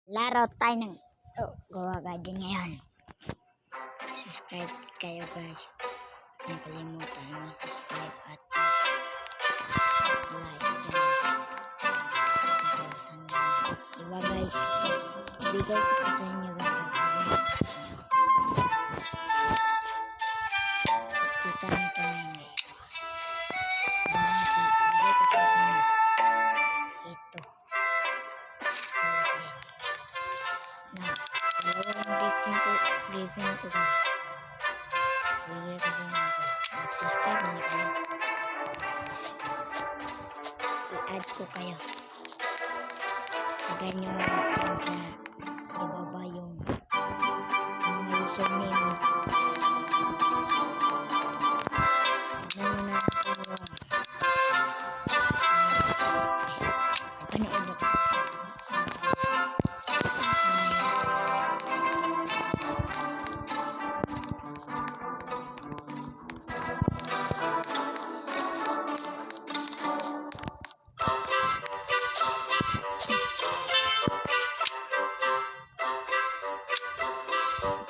Laro tayo ng Goa Garden ngayon. Subscribe kayo guys. Huwag kalimutan mag-subscribe at like yan. Diba guys? Bigay ko to sa inyo guys. Kita nyo ito ngayon guys. Bigay ko to sa inyo. Ito. Briefing ko guys. Bigay ko sa inyo guys. Mag-subscribe na kayo. I-add ko kayo. Lagay nyo yung sa ibaba yung mga username mo. Tignan mo na sa inyo. Panood ako.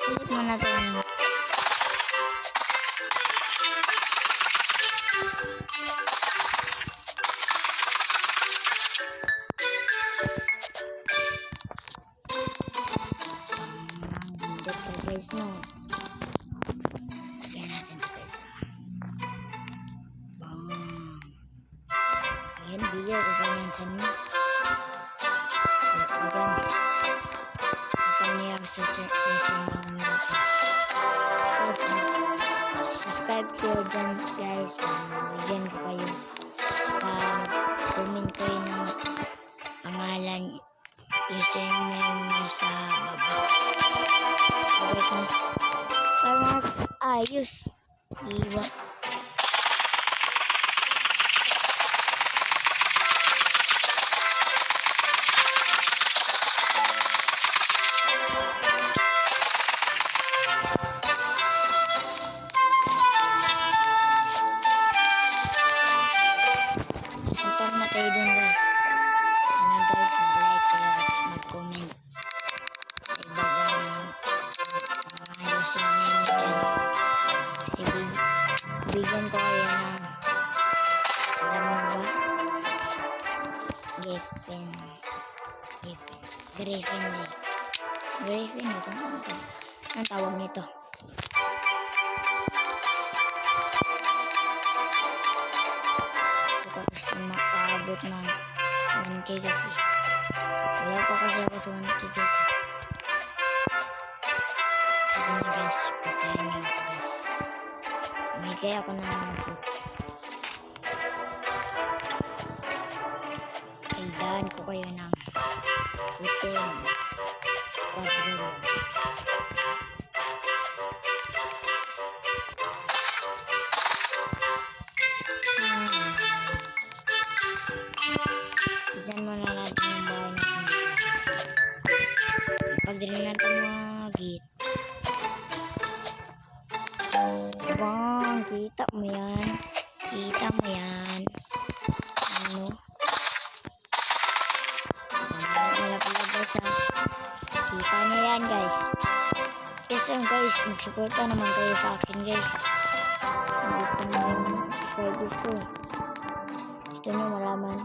Ulit mo na ito. Ganda ka guys no. Lagyan natin ito guys. Bang. Ayan, bigay ko ganyan sa inyo. Subscribe kayo dyan guys. Bigyan ko kayo. Comment kayo ng pangalan username nyo sa baba. Guys mo. Para ayos. Iwa. Kayo dun guys. Sana guys mag-like kayo at mag-comment sa ibaba ng mga username dyan. Kasi bigyan ko kayo ng alam mo ba? Griffin ito. Anong tawag nito? Kasi makaabot ng 1K kasi wala pa kasi ako sa 1K kasi sabi na guys, patayin nyo ako guys. May kaya ako na fruit. Kailan ko kayo ng itim quadrille. Tignan mo na natin yung bahay natin. Pag-drill natin mga gate. Bang, kita mo yan. Kita mo yan. Ano? Malapalab guys ha. Kita nyo yan guys. Yes guys, magsuporta naman kayo sa akin guys. Gusto nyo yung subscribers ko. Gusto nyo malaman.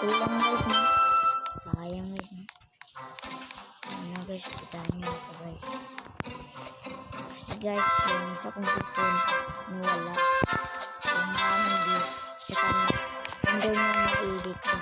Tulang guys mo. Sayang guys mo. Ano guys, putahin nyo ako guys. Kasi guys, yung isa kong cellphone nawala. Yung maraming views. Tsaka nandun yung na-edit ko.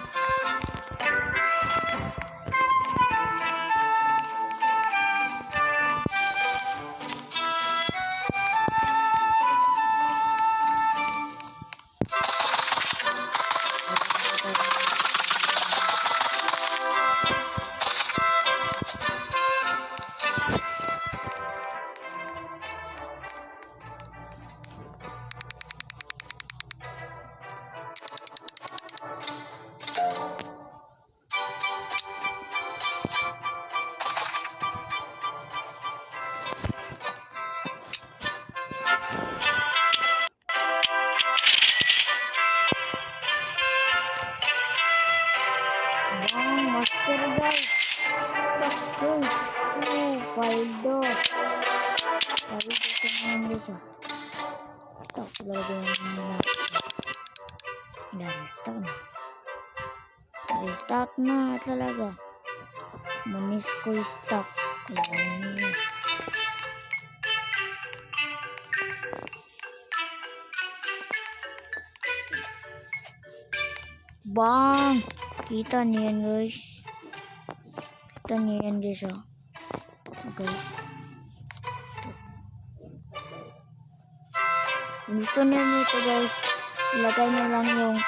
Stock talaga yung mga dami. Stock na. Stock na talaga. Manis ko yung stock. Bang! Kita niyo yan guys. Kita niyo yan guys oh. Guys. Kung gusto niyo nito guys, ilagay niyo lang yung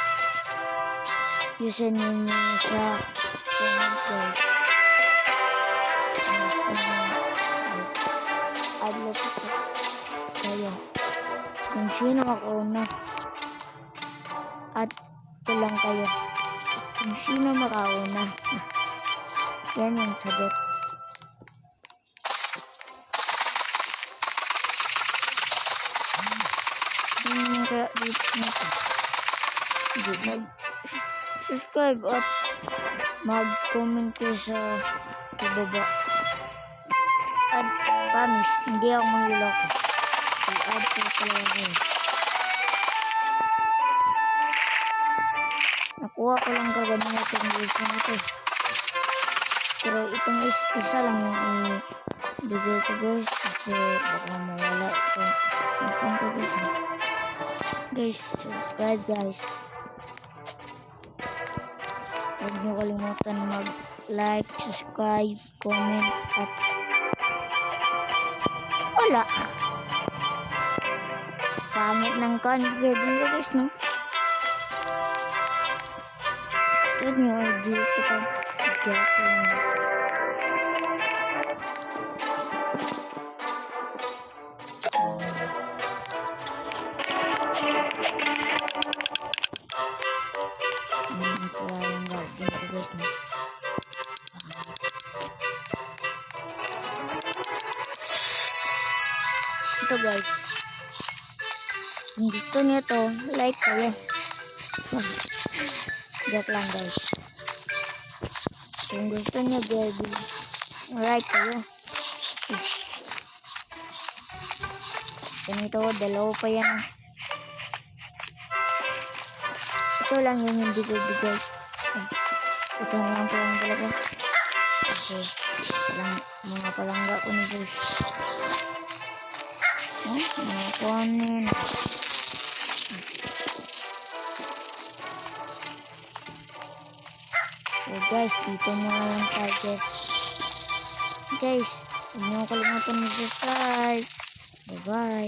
username niyo sa comment guys. Adlot ito. Kaya. Kung sino makauna. At ito lang kayo. Kung sino makauna. Yan yung sagot. Kaya dito nito. Mag-subscribe at mag-comment kayo sa ibaba. At promise, hindi ako mangluloko. I-add ko talaga kayo. Nakuha ko lang kagano itong video na ito. Pero itong isa lang yung i-bigay ko guys. Kasi baka mawala ito. Guys, subscribe guys. Huwag nyo kalimutan mag-like, subscribe, comment, at wala. Pangit ng kan-grading ko guys, no? Gusto nyo, i-delete ko ito. Joke lang. Ito guys, kung gusto niyo to, like kayo. Joke lang guys. Kung gusto niyo baby, like kayo. Ganito, dalawa pa yan. Ito lang yung hindi ko bigay. Ito lang ko lang talaga. Kasi mga palangga ko na guys. Mga kuhanin. So guys, dito na lang tayo. Guys, huwag niyo kalimutan mag-subscribe. Bye-bye.